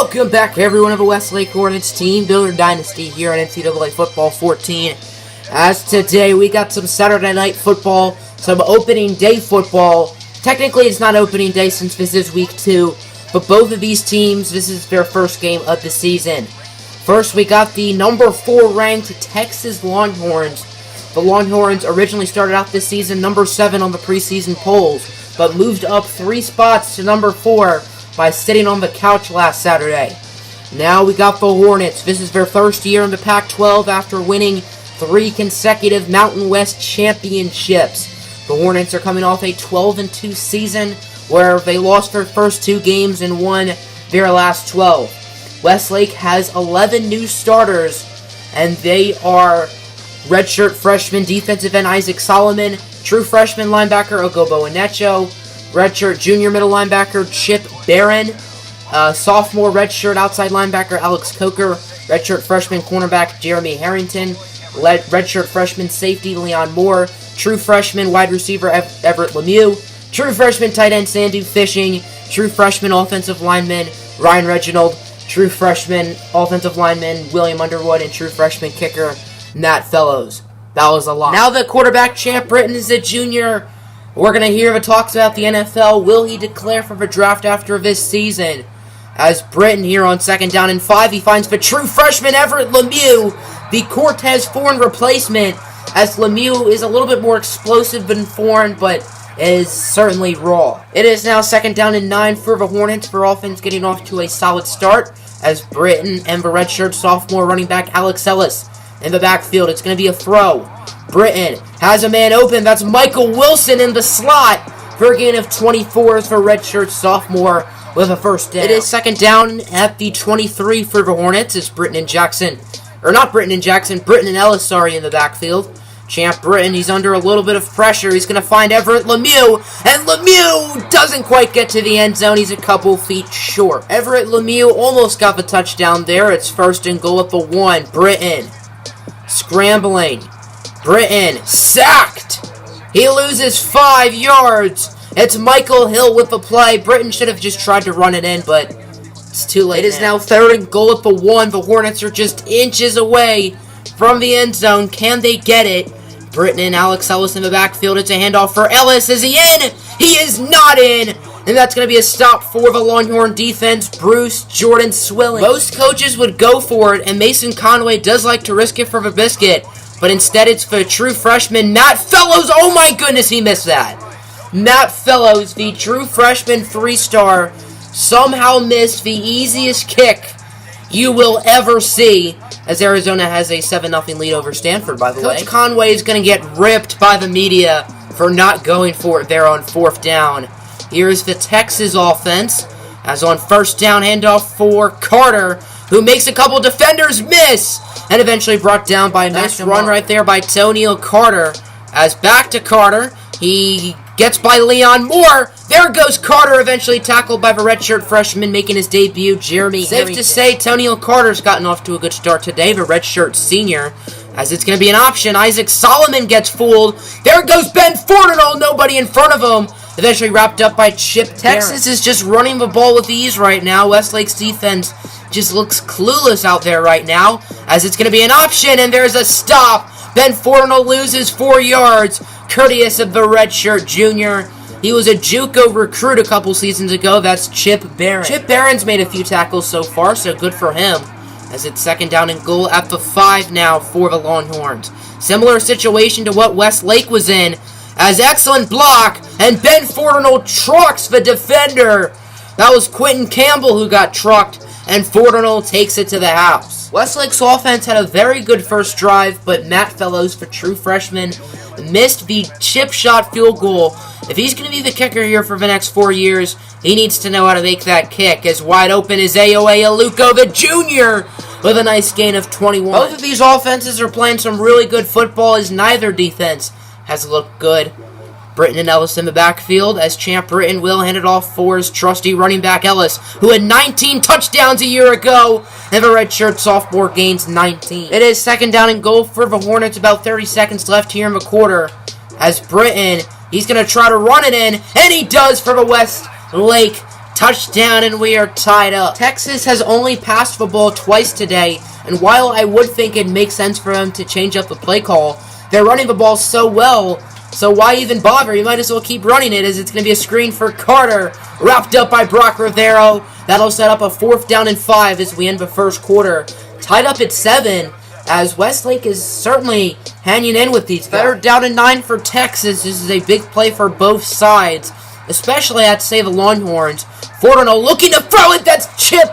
Welcome back, everyone, of the Westlake Hornets Teambuilder Dynasty here on NCAA Football 14. As today, we got some Saturday night football, some opening day football. Technically, it's not opening day since this is week 2, but both of these teams, this is their first game of the season. First, we got the number 4 ranked Texas Longhorns. The Longhorns originally started out this season number 7 on the preseason polls, but moved up 3 spots to number 4 by sitting on the couch last Saturday. Now we got the Hornets. This is their first year in the Pac-12 after winning 3 consecutive Mountain West championships. The Hornets are coming off a 12-2 season where they lost their first 2 games and won their last 12. Westlake has 11 new starters, and they are redshirt freshman defensive end Isaac Solomon, true freshman linebacker Ogobo Inecho, redshirt junior middle linebacker Chip Barron, sophomore redshirt outside linebacker Alex Coker, redshirt freshman cornerback Jeremy Harrington, redshirt freshman safety Leon Moore, true freshman wide receiver Everett Lemieux, true freshman tight end Sandu Fishing, true freshman offensive lineman Ryan Reginald, true freshman offensive lineman William Underwood, and true freshman kicker Matt Fellows. That was a lot. Now the quarterback Champ Britton is a junior. We're going to hear the talks about the NFL. Will he declare for the draft after this season? As Britton here on 2nd down and 5, he finds the true freshman Everett Lemieux, the Cortez Foreign replacement, as Lemieux is a little bit more explosive than Foreign, but is certainly raw. It is now 2nd down and 9 for the Hornets, for offense getting off to a solid start, as Britton and the redshirt sophomore running back Alex Ellis in the backfield. It's going to be a throw. Britton has a man open. That's Michael Wilson in the slot for a gain of 24 for redshirt sophomore with a first down. It is 2nd down at the 23 for the Hornets. It's Britton and Ellis, in the backfield. Champ Britton, he's under a little bit of pressure. He's going to find Everett Lemieux, and Lemieux doesn't quite get to the end zone. He's a couple feet short. Everett Lemieux almost got the touchdown there. It's 1st and goal at the 1. Britton scrambling. Britton sacked. He loses 5 yards. It's Michael Hill with the play. Britton should have just tried to run it in, but it's too late. It is now 3rd and goal at the 1. The Hornets are just inches away from the end zone. Can they get it? Britton and Alex Ellis in the backfield. It's a handoff for Ellis. Is he in? He is not in. And that's going to be a stop for the Longhorn defense. Bruce Jordan Swilling. Most coaches would go for it, and Mason Conway does like to risk it for the biscuit. But instead, it's for true freshman Matt Fellows. Oh my goodness, he missed that. Matt Fellows, the true freshman 3-star, somehow missed the easiest kick you will ever see, as Arizona has a 7-0 lead over Stanford, by the way. Coach Conway is going to get ripped by the media for not going for it there on 4th down. Here's the Texas offense, as on 1st down, handoff for Carter, who makes a couple defenders miss, and eventually brought down by a nice run right there by Toniel Carter. As back to Carter, he gets by Leon Moore. There goes Carter, eventually tackled by the redshirt freshman making his debut, Jeremy Harrington. Safe to say, Toniel Carter's gotten off to a good start today, the redshirt senior, as it's going to be an option. Isaac Solomon gets fooled. There goes Ben Fortinol, nobody in front of him. Eventually wrapped up by Chip Barron. Texas is just running the ball with ease right now. Westlake's defense just looks clueless out there right now, as it's going to be an option, and there's a stop. Ben Fortinol loses 4 yards, courteous of the redshirt junior. He was a JUCO recruit a couple seasons ago. That's Chip Barron. Chip Barron's made a few tackles so far, so good for him, as it's 2nd down and goal at the 5 now for the Longhorns. Similar situation to what Westlake was in, as excellent block, and Ben Fortinol trucks the defender. That was Quentin Campbell who got trucked, and Fortinol takes it to the house. Westlake's offense had a very good first drive, but Matt Fellows, for true freshman, missed the chip shot field goal. If he's going to be the kicker here for the next 4 years, he needs to know how to make that kick. As wide open is AOA Aluko, the junior, with a nice gain of 21. Both of these offenses are playing some really good football, as neither defense has looked good. Britton and Ellis in the backfield, as Champ Britton will hand it off for his trusty running back Ellis, who had 19 touchdowns a year ago, and the redshirt sophomore gains 19. It is 2nd down and goal for the Hornets, about 30 seconds left here in the quarter, as Britton, he's going to try to run it in, and he does for the Westlake touchdown, and we are tied up. Texas has only passed the ball twice today, and while I would think it makes sense for them to change up the play call, they're running the ball so well, so why even bother? You might as well keep running it, as it's going to be a screen for Carter, wrapped up by Brock Rivero. That'll set up a 4th down and 5 as we end the first quarter. Tied up at 7, as Westlake is certainly hanging in with these guys. 3rd down and 9 for Texas. This is a big play for both sides, especially I'd say the Longhorns. Fortino looking to throw it. That's Chip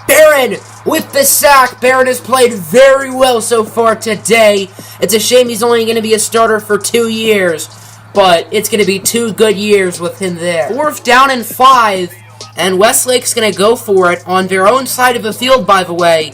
Barron with the sack. Barron has played very well so far today. It's a shame he's only going to be a starter for 2 years, but it's going to be 2 good years with him there. 4th down and 5, and Westlake's going to go for it on their own side of the field, by the way.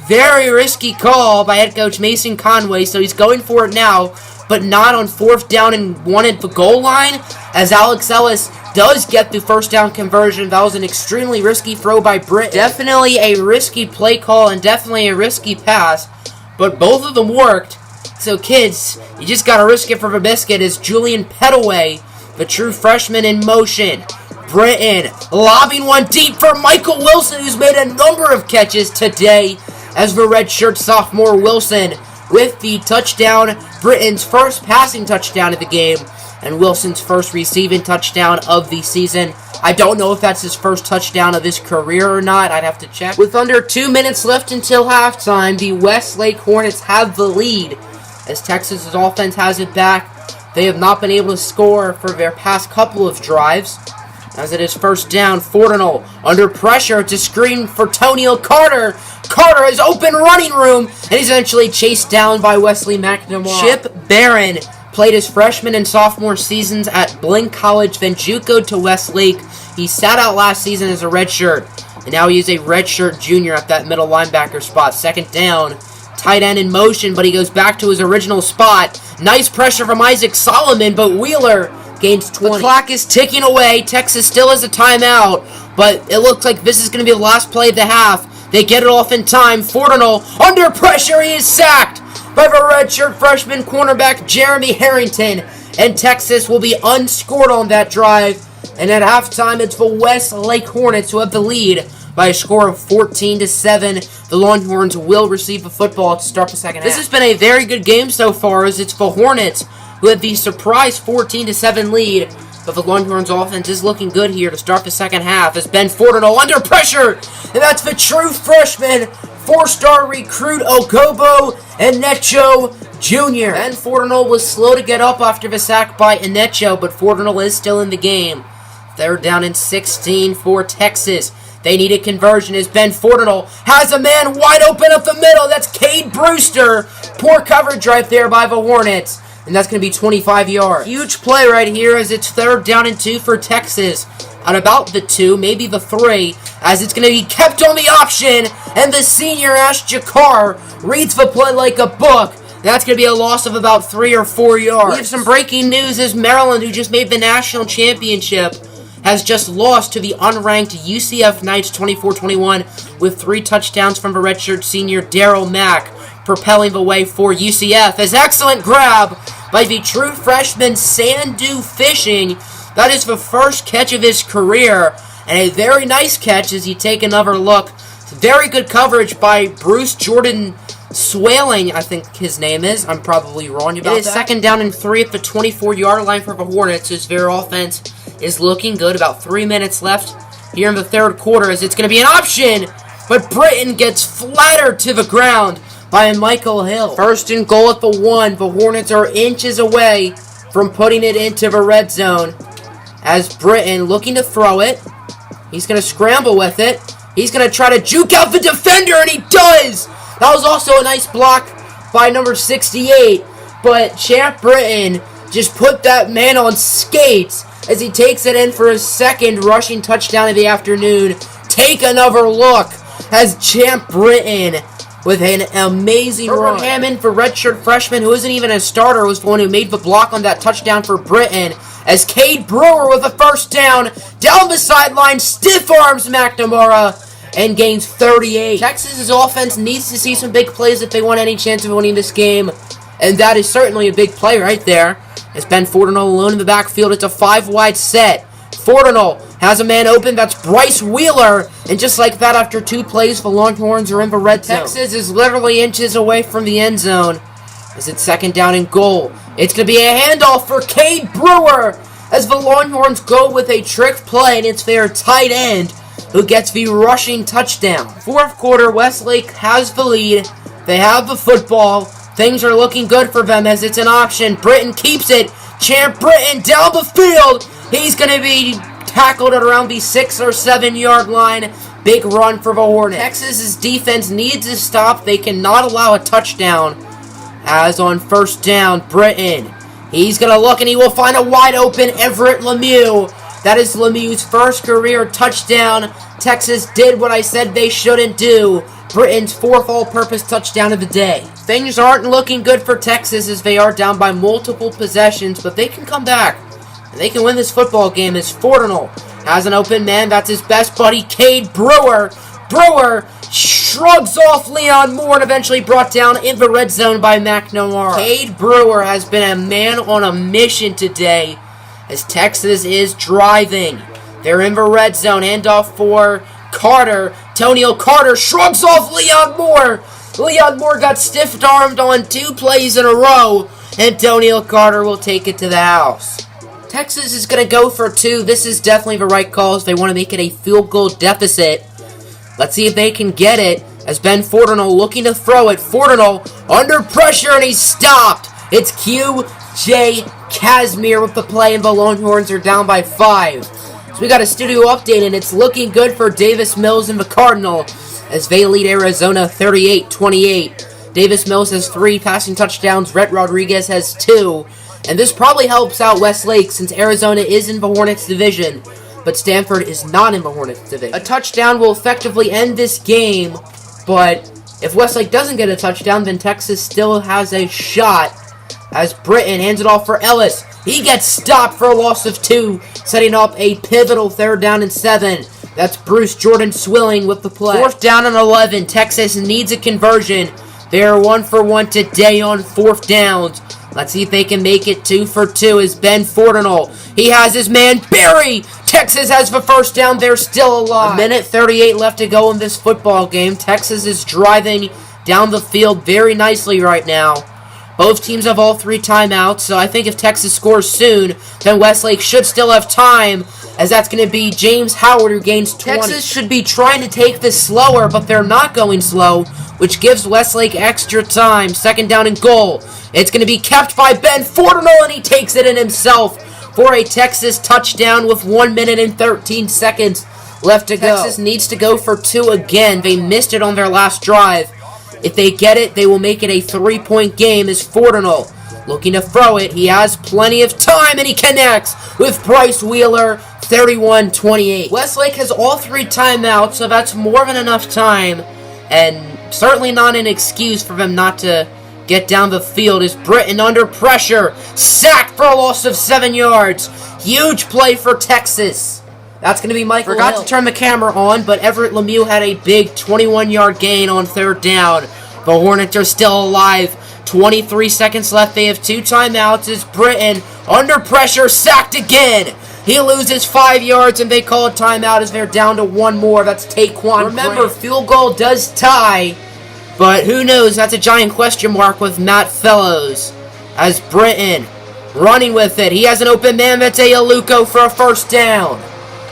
Very risky call by head coach Mason Conway, so he's going for it now, but not on 4th down and 1 at the goal line, as Alex Ellis does get the 1st down conversion. That was an extremely risky throw by Britt. Definitely a risky play call and definitely a risky pass, but both of them worked. So kids, you just gotta risk it for the biscuit. As Julian Pettaway, the true freshman, in motion. Britton lobbing one deep for Michael Wilson, who's made a number of catches today, as the redshirt sophomore Wilson with the touchdown. Britton's first passing touchdown of the game, and Wilson's first receiving touchdown of the season. I don't know if that's his first touchdown of his career or not. I'd have to check. With under 2 minutes left until halftime, the Westlake Hornets have the lead, as Texas's offense has it back. They have not been able to score for their past couple of drives. As it is 1st down, Fortino under pressure to screen for Tonio Carter. Carter has open running room, and he's eventually chased down by Wesley McNamara. Chip Barron played his freshman and sophomore seasons at Blink College, then JUCO'd to Westlake. He sat out last season as a redshirt, and now he is a redshirt junior at that middle linebacker spot. 2nd down, tight end in motion, but he goes back to his original spot. Nice pressure from Isaac Solomon, but Wheeler gains 20. The clock is ticking away. Texas still has a timeout, but it looks like this is going to be the last play of the half. They get it off in time. Fortino under pressure. He is sacked by the redshirt freshman cornerback Jeremy Harrington, and Texas will be unscored on that drive. And at halftime, it's the Westlake Hornets who have the lead by a score of 14-7. The Longhorns will receive the football to start the second half. This has been a very good game so far, as it's the Hornets who have the surprise 14-7 lead. But the Longhorns offense is looking good here to start the second half, as Ben Fortino under pressure, and that's the true freshman, 4-star recruit Ogobo Enecho Jr. Ben Fortino was slow to get up after the sack by Enecho, but Fortino is still in the game. 3rd down and 16 for Texas. They need a conversion as Ben Fortino has a man wide open up the middle. That's Cade Brewster. Poor coverage right there by the Hornets, and that's going to be 25 yards. Huge play right here, as it's 3rd down and 2 for Texas. At about the 2, maybe the 3, as it's going to be kept on the option, and the senior Ash Jakar reads the play like a book. That's going to be a loss of about 3 or 4 yards. We have some breaking news, as Maryland, who just made the national championship, has just lost to the unranked UCF Knights 24-21 with 3 touchdowns from the redshirt senior Darryl Mack, propelling the way for UCF. As excellent grab by the true freshman Sandu Fishing. That is the first catch of his career, and a very nice catch as you take another look. Very good coverage by Bruce Jordan Swaling, I think his name is. I'm probably wrong about that. It is 2nd down and 3 at the 24-yard line for the Hornets, as their offense is looking good. About 3 minutes left here in the 3rd quarter, as it's going to be an option, but Britton gets flattered to the ground by Michael Hill. 1st and goal at the 1. The Hornets are inches away from putting it into the red zone, as Britton looking to throw it. He's going to scramble with it. He's going to try to juke out the defender, and he does! That was also a nice block by number 68, but Champ Britton just put that man on skates as he takes it in for his 2nd rushing touchdown of the afternoon. Take another look as Champ Britton, with an amazing run. Hammond, for redshirt freshman who isn't even a starter, was the one who made the block on that touchdown for Britton. As Cade Brewer with a 1st down the sideline, stiff arms McNamara, and gains 38. Texas's offense needs to see some big plays if they want any chance of winning this game, and that is certainly a big play right there. As Ben Fortino alone in the backfield, it's a 5-wide set. Fortino has a man open. That's Bryce Wheeler. And just like that, after 2 plays, the Longhorns are in the red zone. Texas is literally inches away from the end zone. As it's 2nd down and goal. It's going to be a handoff for Cade Brewer as the Longhorns go with a trick play, and it's their tight end who gets the rushing touchdown. 4th quarter, Westlake has the lead. They have the football. Things are looking good for them as it's an option. Britton keeps it. Champ Britton down the field. He's going to be tackled at around the 6 or 7 yard line. Big run for the Hornets. Texas's defense needs to stop. They cannot allow a touchdown. As on 1st down, Britton. He's going to look and he will find a wide open Everett Lemieux. That is Lemieux's first career touchdown. Texas did what I said they shouldn't do. Britton's 4th all-purpose touchdown of the day. Things aren't looking good for Texas as they are down by multiple possessions, but they can come back. And they can win this football game as Fortinel has an open man. That's his best buddy, Cade Brewer. Brewer shrugs off Leon Moore and eventually brought down in the red zone by McNamara. Cade Brewer has been a man on a mission today as Texas is driving. They're in the red zone. Handoff for Carter. Toniel Carter shrugs off Leon Moore. Leon Moore got stiff-armed on 2 plays in a row, and Toniel Carter will take it to the house. Texas is going to go for 2. This is definitely the right call as they want to make it a field goal deficit. Let's see if they can get it as Ben Fortinel looking to throw it. Fortinel under pressure and he's stopped. It's Q.J. Casimir with the play and the Longhorns are down by 5. So we got a studio update and it's looking good for Davis Mills and the Cardinal as they lead Arizona 38-28. Davis Mills has 3 passing touchdowns. Rhett Rodriguez has 2. And this probably helps out Westlake since Arizona is in the Hornets division, but Stanford is not in the Hornets division. A touchdown will effectively end this game, but if Westlake doesn't get a touchdown, then Texas still has a shot as Britton hands it off for Ellis. He gets stopped for a loss of 2, setting up a pivotal 3rd down and 7. That's Bruce Jordan Swilling with the play. 4th down and 11. Texas needs a conversion. They are 1 for 1 today on 4th downs. Let's see if they can make it 2 for 2 as Ben Fortinel. He has his man Barry. Texas has the 1st down. They're still alive. 1:38 left to go in this football game. Texas is driving down the field very nicely right now. Both teams have all 3 timeouts, so I think if Texas scores soon, then Westlake should still have time, as that's going to be James Howard who gains 20. Texas should be trying to take this slower, but they're not going slow, which gives Westlake extra time. 2nd down and goal. It's going to be kept by Ben Fortinel, and he takes it in himself for a Texas touchdown with 1 minute and 13 seconds left to go. Texas needs to go for 2 again. They missed it on their last drive. If they get it, they will make it a 3-point game as Fortinel looking to throw it. He has plenty of time, and he connects with Bryce Wheeler, 31-28. Westlake has all 3 timeouts, so that's more than enough time, and certainly not an excuse for them not to get down the field as Britton under pressure, sacked for a loss of 7 yards. Huge play for Texas. That's going to be Michael Forgot Hill. To turn the camera on, but Everett Lemieux had a big 21-yard gain on 3rd down. The Hornets are still alive. 23 seconds left. They have 2 timeouts as Britton, under pressure, sacked again. He loses 5 yards, and they call a timeout as they're down to 1 more. That's Taquan. Remember, field goal does tie, but who knows? That's a giant question mark with Matt Fellows as Britton running with it. He has an open man. That's Aluko for a 1st down.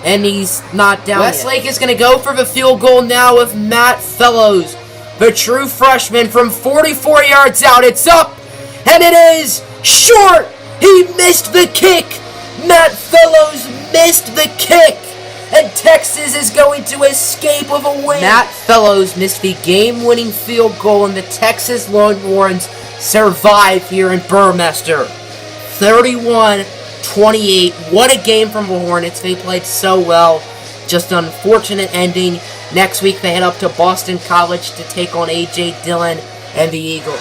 And he's not down Westlake is going to go for the field goal now with Matt Fellows, the true freshman from 44 yards out. It's up, and it is short. He missed the kick. Matt Fellows missed the kick, and Texas is going to escape with a win. Matt Fellows missed the game-winning field goal, and the Texas Longhorns survive here in Burmester. 31-28. What a game from the Hornets. They played so well. Just an unfortunate ending. Next week they head up to Boston College to take on A.J. Dillon and the Eagles.